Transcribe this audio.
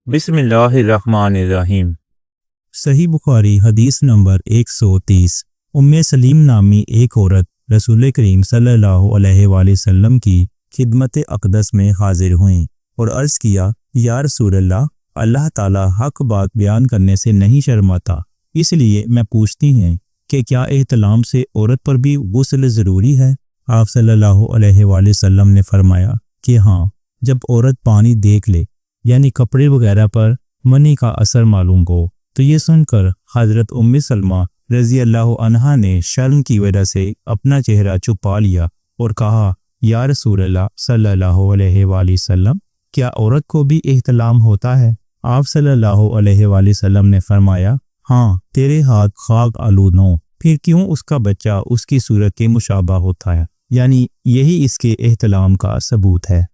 بسم اللہ الرحمن الرحیم۔ صحیح بخاری حدیث نمبر 130۔ سلیم نامی ایک عورت رسول کریم صلی اللہ علیہ وآلہ وسلم کی خدمت اقدس میں حاضر ہوئیں اور عرض کیا، یا رسول اللہ، اللہ تعالی حق بات بیان کرنے سے نہیں شرماتا، اس لیے میں پوچھتی ہیں کہ کیا احتلام سے عورت پر بھی غسل ضروری ہے؟ آپ صلی اللہ علیہ وآلہ وسلم نے فرمایا کہ ہاں، جب عورت پانی دیکھ لے یعنی کپڑے وغیرہ پر منی کا اثر معلوم ہو۔ تو یہ سن کر حضرت سلمہ رضی اللہ عنہا نے شرم کی وجہ سے اپنا چہرہ چھپا لیا اور کہا، یا رسول اللہ صلی اللہ علیہ وآلہ وسلم، کیا عورت کو بھی احتلام ہوتا ہے؟ آپ صلی اللہ علیہ وآلہ وسلم نے فرمایا، ہاں، تیرے ہاتھ خاک آلود ہوں، پھر کیوں اس کا بچہ اس کی صورت کے مشابہ ہوتا ہے؟ یعنی یہی اس کے احتلام کا ثبوت ہے۔